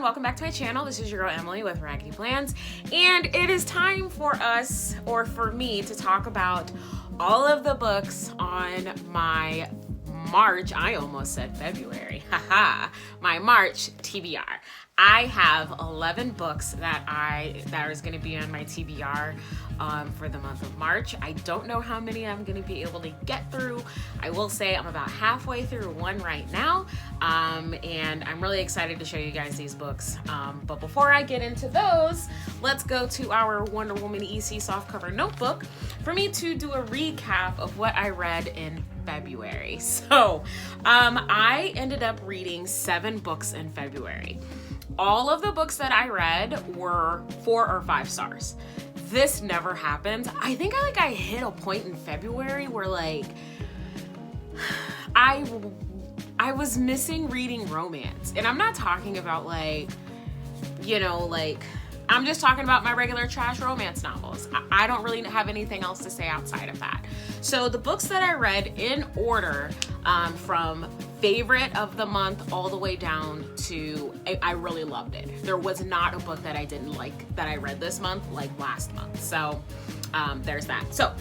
welcome back to my channel. This is your girl Emily with Raggedy Plans, and it is time for us, or for me, to talk about all of the books on my March, I almost said February, my March TBR. I have 11 books that is going to be on my TBR for the month of March. I don't know how many I'm going to be able to get through. I will say I'm about halfway through one right now, and I'm really excited to show you guys these books. But before I get into those, let's go to our Wonder Woman EC softcover notebook for me to do a recap of what I read in February. So I ended up reading 7 books in February. All of the books that I read were 4 or 5 stars. This never happened. I think I hit a point in February where I was missing reading romance. And I'm not talking about I'm just talking about my regular trash romance novels. I don't really have anything else to say outside of that. So the books that I read in order, from favorite of the month all the way down to I really loved it. There was not a book that I didn't like that I read this month like last month. So there's that. So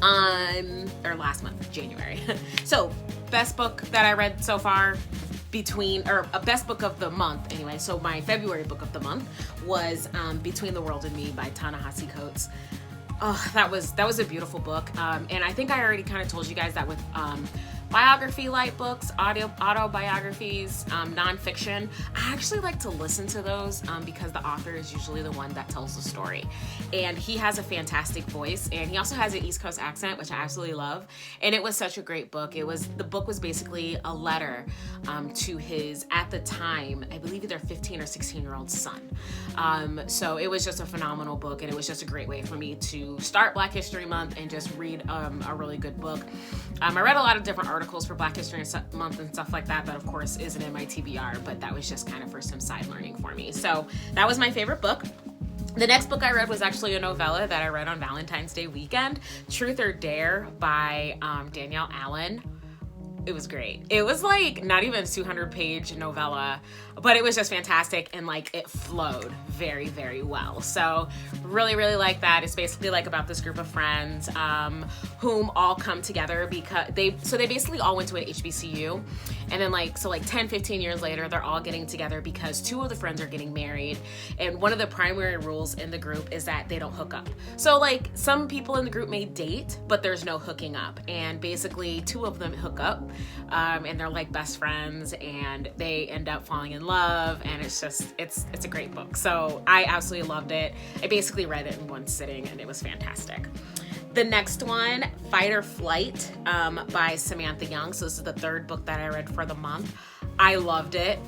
or last month, January. So best book that I read so far, best book of the month anyway. So my February book of the month was Between the World and Me by Ta-Nehisi Coates. Oh, that was a beautiful book. And I think I already kind of told you guys that with biography-like books, autobiographies, nonfiction, I actually like to listen to those because the author is usually the one that tells the story. And he has a fantastic voice, and he also has an East Coast accent, which I absolutely love. And it was such a great book. The book was basically a letter to his, at the time, I believe either 15 or 16-year-old son. So it was just a phenomenal book, and it was just a great way for me to start Black History Month and just read a really good book. I read a lot of different articles for Black History Month and stuff like that of course isn't in my TBR, but that was just kind of for some side learning for me. So that was my favorite book. The next book I read was actually a novella that I read on Valentine's Day weekend, Truth or Dare by Danielle Allen. It was great. It was not even a 200-page novella, but it was just fantastic, and it flowed very, very well. So really, really like that. It's basically about this group of friends whom all come together because they basically all went to an HBCU, and then 10, 15 years later, they're all getting together because 2 of the friends are getting married, and one of the primary rules in the group is that they don't hook up. So some people in the group may date, but there's no hooking up, and basically 2 of them hook up. And they're best friends, and they end up falling in love, and it's a great book. So I absolutely loved it. I basically read it in one sitting, and it was fantastic. The next one, Fight or Flight by Samantha Young. So this is the 3rd book that I read for the month. I loved it.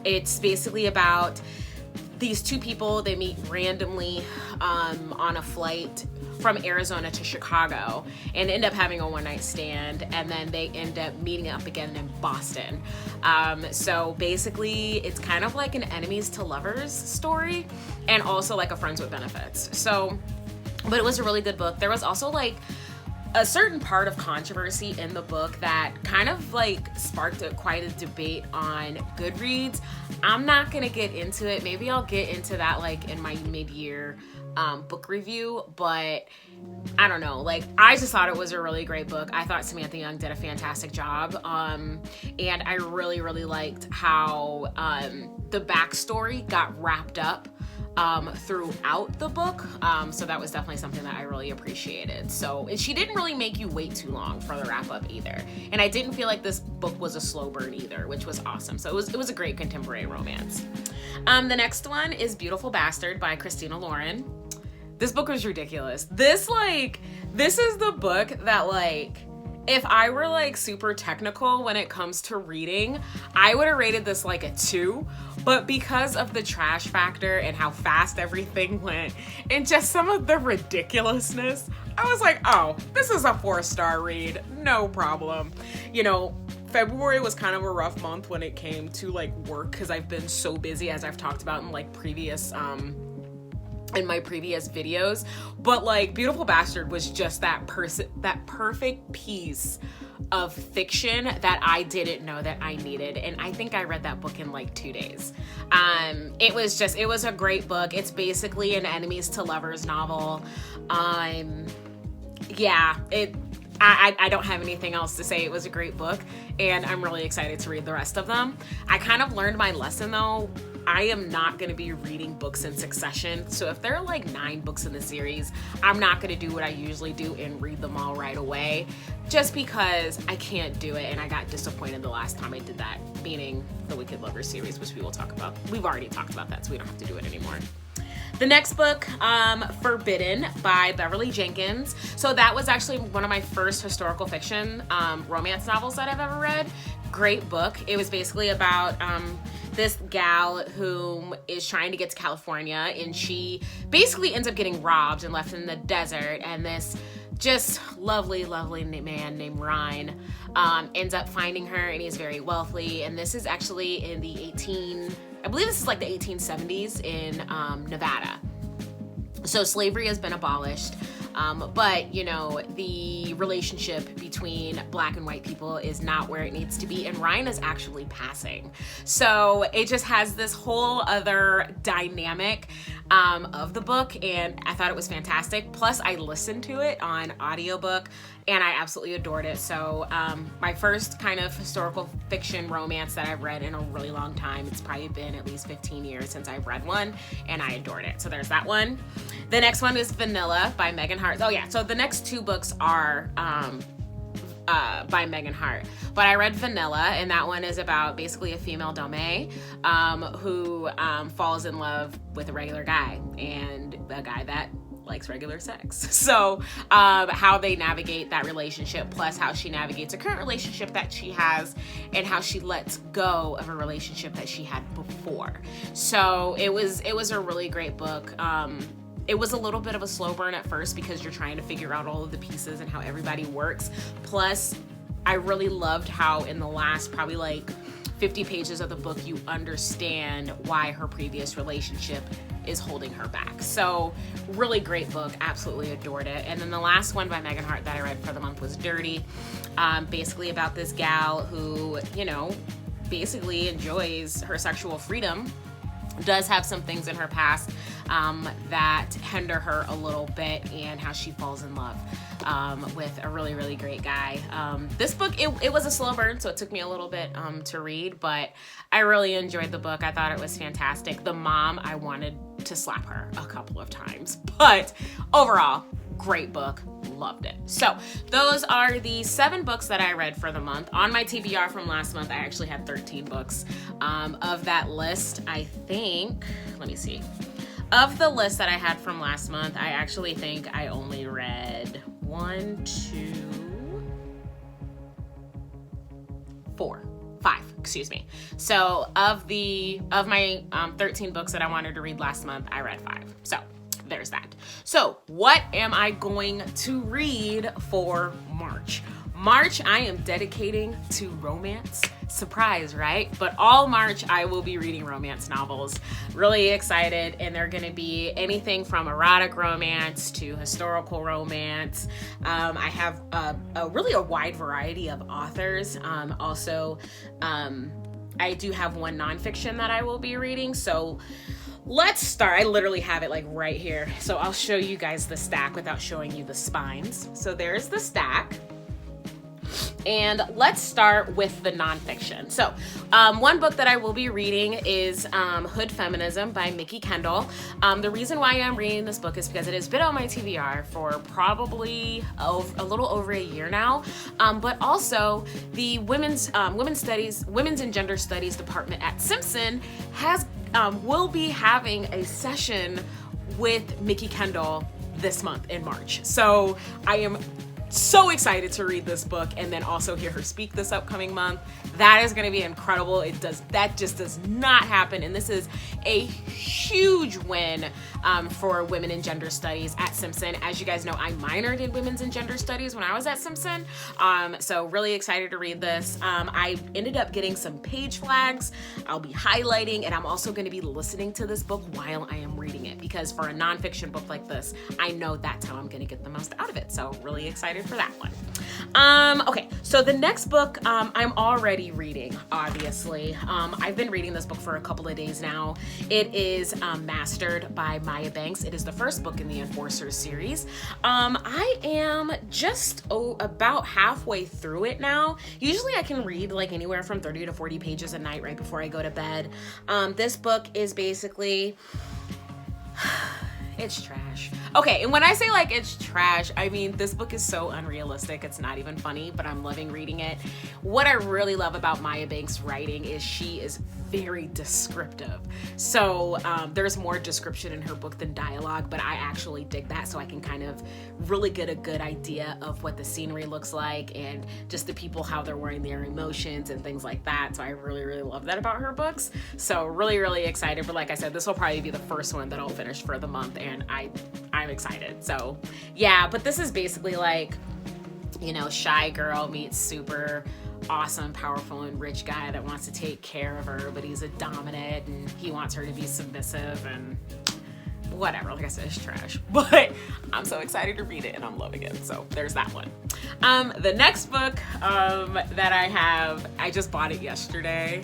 It's basically about these 2 people. They meet randomly on a flight from Arizona to Chicago and end up having a one-night stand, and then they end up meeting up again in Boston. So basically it's kind of like an enemies to lovers story, and also a friends with benefits. So, but it was a really good book. There was also a certain part of controversy in the book that kind of sparked quite a debate on Goodreads. I'm not gonna get into it. Maybe I'll get into that in my mid-year book review, but I don't know. I just thought it was a really great book. I thought Samantha Young did a fantastic job, and I really, really liked how the backstory got wrapped up throughout the book. So that was definitely something that I really appreciated. So, and she didn't really make you wait too long for the wrap up either. And I didn't feel like this book was a slow burn either, which was awesome. So it was a great contemporary romance. The next one is Beautiful Bastard by Christina Lauren. This book was ridiculous. This is the book that if I were super technical when it comes to reading, I would have rated this a 2, but because of the trash factor and how fast everything went and just some of the ridiculousness, I was oh, this is a 4-star read, no problem. February was kind of a rough month when it came to work, because I've been so busy, as I've talked about in previous in my previous videos, but like Beautiful Bastard was just that perfect piece of fiction that I didn't know that I needed, and I think I read that book in like 2 days. It was a great book. It's basically an enemies to lovers novel. Yeah, I don't have anything else to say. It was a great book, and I'm really excited to read the rest of them. I kind of learned my lesson though. I am not going to be reading books in succession. So if there are like 9 books in the series, I'm not going to do what I usually do and read them all right away, just because I can't do it. And I got disappointed the last time I did that, meaning the Wicked Lovers series, which we will talk about. We've already talked about that, so we don't have to do it anymore. The next book, Forbidden by Beverly Jenkins. So that was actually one of my first historical fiction romance novels that I've ever read. Great book. It was basically about this gal who is trying to get to California, and she basically ends up getting robbed and left in the desert, and this just lovely man named Ryan ends up finding her, and he's very wealthy. And this is actually in the I believe this is like the 1870s in Nevada. So slavery has been abolished, but you know, the relationship between black and white people is not where it needs to be, and Ryan is actually passing. So it just has this whole other dynamic of the book, and I thought it was fantastic. Plus I listened to it on audiobook, and I absolutely adored it. So my first kind of historical fiction romance that I've read in a really long time. It's probably been at least 15 years since I've read one, and I adored it. So there's that one. The next one is Vanilla by Megan Hart. Oh yeah, so the next 2 books are by Megan Hart. But I read Vanilla, and that one is about basically a female domain who falls in love with a regular guy, and a guy that likes regular sex. So how they navigate that relationship, plus how she navigates a current relationship that she has, and how she lets go of a relationship that she had before. So it was a really great book. It was a little bit of a slow burn at first because you're trying to figure out all of the pieces and how everybody works. Plus, I really loved how in the last probably like 50 pages of the book, you understand why her previous relationship is holding her back. So really great book, absolutely adored it. And then the last one by Megan Hart that I read for the month was Dirty, basically about this gal who, you know, basically enjoys her sexual freedom, does have some things in her past that hinder her a little bit, and how she falls in love with a really great guy. This book, it was a slow burn, so it took me a little bit to read, but I really enjoyed the book. I thought it was fantastic. The mom, I wanted to slap her a couple of times, but overall, great book. Loved it. So those are the 7 books that I read for the month. On my TBR from last month, I actually had 13 books. Of that list, I think, let me see. Of the list that I had from last month, I actually think I only read 1, 2, 4, 5, excuse me. So of my 13 books that I wanted to read last month, I read 5. So there's that. So what am I going to read for March? March, I am dedicating to romance. Surprise, right? But all March, I will be reading romance novels. Really excited, and they're gonna be anything from erotic romance to historical romance. I have really a wide variety of authors. Also, I do have one nonfiction that I will be reading. So let's start. I literally have it like right here. So I'll show you guys the stack without showing you the spines. So there's the stack. And let's start with the nonfiction. So one book that I will be reading is Hood Feminism by Mikki Kendall. The reason why I'm reading this book is because it has been on my TBR for probably a little over a year now. But also the Women's and Gender Studies department at Simpson will be having a session with Mikki Kendall this month in March. So I am so excited to read this book and then also hear her speak this upcoming month. That is going to be incredible. That just does not happen, and this is a huge win for women in gender studies at Simpson. As you guys know, I minored in women's and gender studies when I was at Simpson, so really excited to read this. I ended up getting some page flags. I'll be highlighting, and I'm also going to be listening to this book while I am reading it, because for a nonfiction book like this, I know that's how I'm going to get the most out of it. So really excited for that one. Okay, so the next book I'm already reading, obviously. I've been reading this book for a couple of days now. It is Mastered by Maya Banks. It is the first book in the Enforcers series. I am just about halfway through it now. Usually I can read like anywhere from 30 to 40 pages a night right before I go to bed. This book is basically... it's trash. Okay, and when I say like it's trash, I mean this book is so unrealistic, it's not even funny, but I'm loving reading it. What I really love about Maya Banks' writing is she is very descriptive. So there's more description in her book than dialogue, but I actually dig that, so I can kind of really get a good idea of what the scenery looks like and just the people, how they're wearing their emotions and things like that. So I really, really love that about her books. So really, really excited. But like I said, this will probably be the first one that I'll finish for the month, and I'm excited. So yeah, but this is basically like, you know, shy girl meets super awesome, powerful, and rich guy that wants to take care of her, but he's a dominant and he wants her to be submissive and whatever. Like I said, it's trash, but I'm so excited to read it and I'm loving it. So there's that one. The next book that I have, I just bought it yesterday.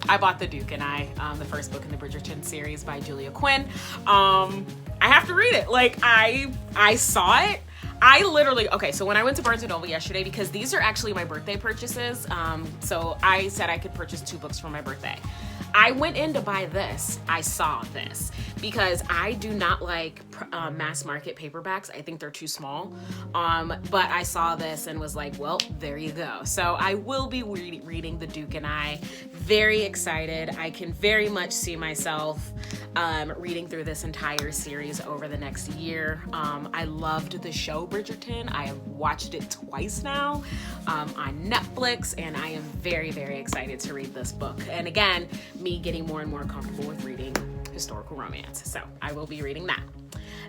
I bought The Duke and I, the first book in the Bridgerton series by Julia Quinn. I have to read it. Like I saw it. I literally, okay, so when I went to Barnes & Noble yesterday, because these are actually my birthday purchases, so I said I could purchase 2 books for my birthday. I went in to buy this. I saw this because I do not like mass market paperbacks. I think they're too small. But I saw this and was like, well, there you go. So I will be reading The Duke and I. Very excited. I can very much see myself reading through this entire series over the next year. I loved the show Bridgerton. I have watched it twice now on Netflix, and I am very, very excited to read this book. And again, me getting more and more comfortable with reading historical romance. So I will be reading that.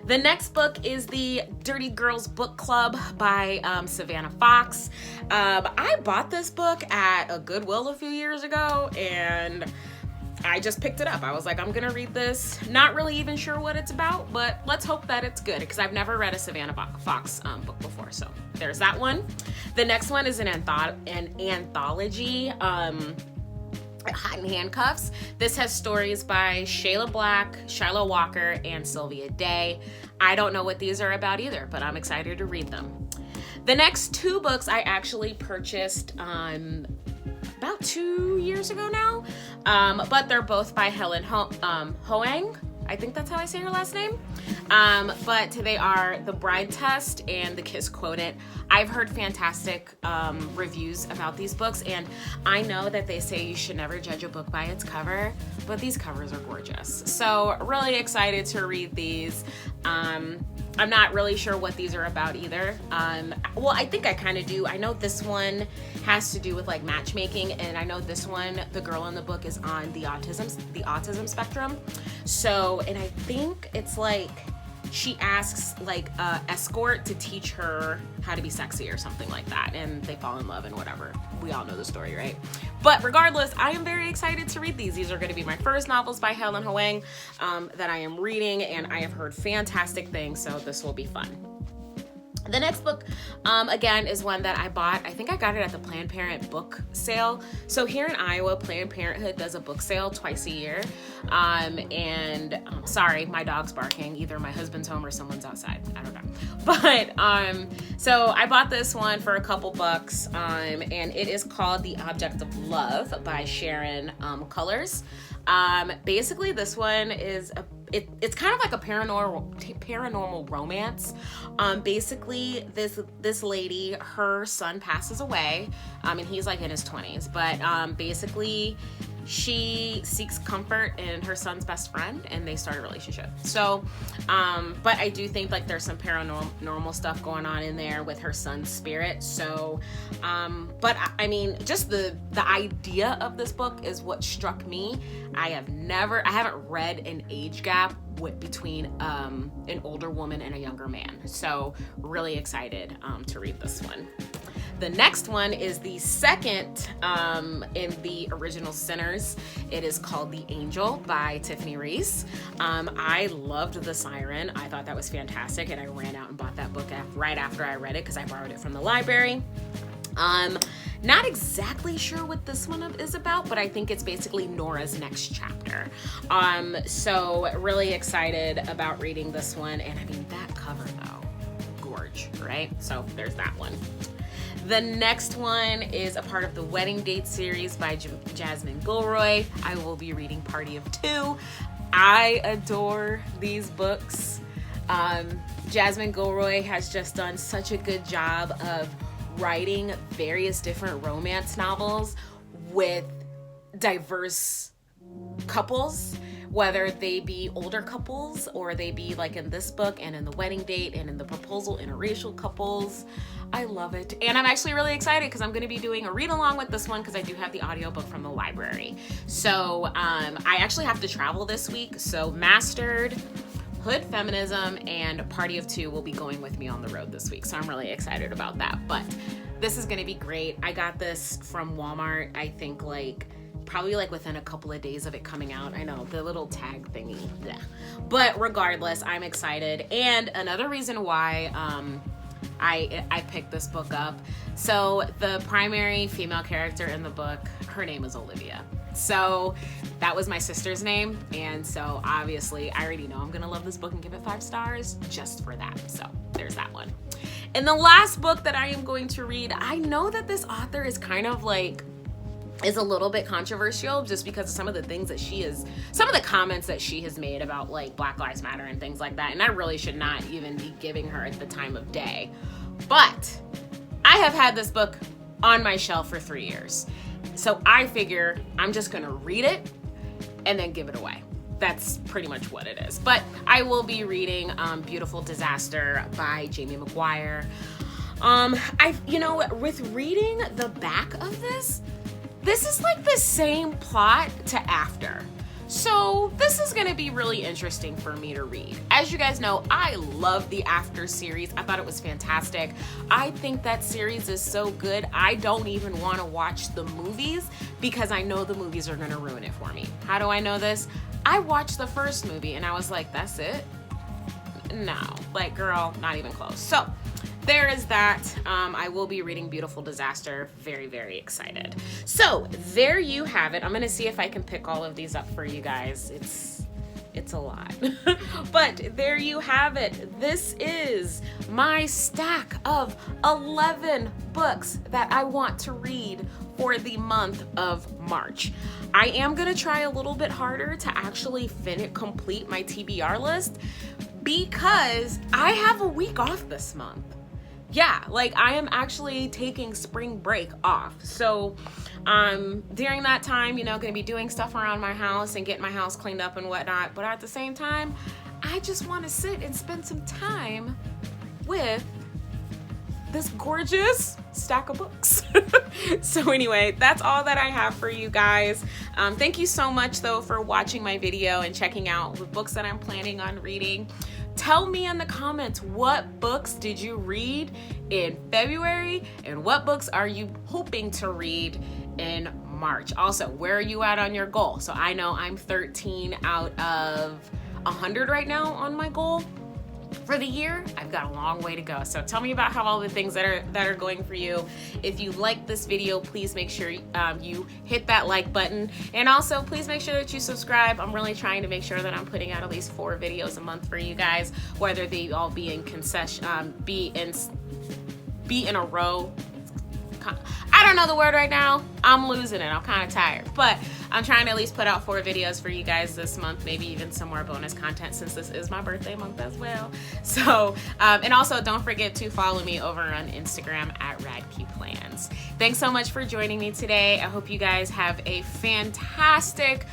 The next book is the Dirty Girls Book Club by Savannah Fox. I bought this book at a Goodwill a few years ago, and I just picked it up. I was like, I'm gonna read this. Not really even sure what it's about, but let's hope that it's good, because I've never read a Savannah Fox book before. So there's that one. The next one is an anthology. Hot in Handcuffs. This has stories by Shayla Black, Shiloh Walker, and Sylvia Day. I don't know what these are about either, but I'm excited to read them. The next 2 books I actually purchased about 2 years ago now, but they're both by Helen Hoang. I think that's how I say her last name. But they are The Bride Test and The Kiss Quotient. I've heard fantastic reviews about these books, and I know that they say you should never judge a book by its cover, but these covers are gorgeous. So really excited to read these. I'm not really sure what these are about either. Well, I think I kind of do. I know this one has to do with like matchmaking, and I know this one, the girl in the book is on the autism spectrum. So, and I think it's like she asks like a escort to teach her how to be sexy or something like that, and they fall in love and whatever. We all know the story, right? But regardless, I am very excited to read these. These are going to be my first novels by Helen Hoang that I am reading, and I have heard fantastic things, so this will be fun. The next book, again, is one that I bought. I think I got it at the Planned Parenthood book sale. So here in Iowa, Planned Parenthood does a book sale twice a year. Sorry, my dog's barking. Either my husband's home or someone's outside. I don't know. But, so I bought this one for a couple bucks, and it is called The Object of Love by Sharon Cullors. Basically, this one is it's kind of like a paranormal romance. Basically, this lady, her son passes away, and he's like in his 20s. But basically, she seeks comfort in her son's best friend, and they start a relationship. So, but I do think like there's some paranormal stuff going on in there with her son's spirit. So, but I mean, just the idea of this book is what struck me. I haven't read an age gap between an older woman and a younger man. So really excited to read this one. The next one is the second in the original Sinners. It is called The Angel by Tiffany Reese. I loved The Siren. I thought that was fantastic, and I ran out and bought that book right after I read it because I borrowed it from the library. Not exactly sure what this one is about, but I think it's basically Nora's next chapter. So really excited about reading this one. And I mean, that cover though, gorge, right? So there's that one. The next one is a part of the Wedding Date series by Jasmine Gilroy. I will be reading Party of Two. I adore these books. Jasmine Gilroy has just done such a good job of writing various different romance novels with diverse couples, whether they be older couples or they be like in this book and in the Wedding Date and in the Proposal interracial couples. I love it. And I'm actually really excited because I'm going to be doing a read along with this one because I do have the audiobook from the library. So I actually have to travel this week. So Mastered, Hood Feminism, and Party of Two will be going with me on the road this week. So I'm really excited about that. But this is going to be great. I got this from Walmart, I think probably within a couple of days of it coming out. I know, the little tag thingy. Yeah. But regardless, I'm excited. And another reason why I picked this book up. So the primary female character in the book, her name is Olivia. So that was my sister's name. And so obviously I already know I'm going to love this book and give it 5 stars just for that. So there's that one. And the last book that I am going to read, I know that this author is kind of is a little bit controversial just because of some of the things that some of the comments that she has made about Black Lives Matter and things like that. And I really should not even be giving her the time of day. But I have had this book on my shelf for 3 years. So I figure I'm just gonna read it and then give it away. That's pretty much what it is. But I will be reading Beautiful Disaster by Jamie McGuire. With reading the back of this is the same plot to After. So this is gonna be really interesting for me to read. As you guys know, I love the After series. I thought it was fantastic. I think that series is so good, I don't even wanna watch the movies because I know the movies are gonna ruin it for me. How do I know this? I watched the first movie and I was like, that's it? No, girl, not even close. So there is that. I will be reading Beautiful Disaster. Very, very excited. So there you have it. I'm gonna see if I can pick all of these up for you guys. It's a lot. But there you have it. This is my stack of 11 books that I want to read for the month of March. I am gonna try a little bit harder to actually complete my TBR list because I have a week off this month. Yeah, I am actually taking spring break off. So during that time, gonna be doing stuff around my house and getting my house cleaned up and whatnot. But at the same time, I just want to sit and spend some time with this gorgeous stack of books. So anyway, that's all that I have for you guys. Thank you so much though for watching my video and checking out the books that I'm planning on reading. Tell me in the comments, what books did you read in February and what books are you hoping to read in March? Also, where are you at on your goal? So I know I'm 13 out of 100 right now on my goal for the year. I've got a long way to go. So tell me about how all the things that are going for you. If you like this video, please make sure you hit that like button, and also please make sure that you subscribe. I'm really trying to make sure that I'm putting out at least 4 videos a month for you guys, whether they all be in be in a row. I don't know the word right now. I'm losing it. I'm kind of tired, but I'm trying to at least put out 4 videos for you guys this month, maybe even some more bonus content since this is my birthday month as well. So, and also don't forget to follow me over on Instagram at RadQPlans. Thanks so much for joining me today. I hope you guys have a fantastic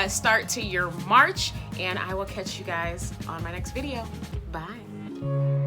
start to your March, and I will catch you guys on my next video. Bye.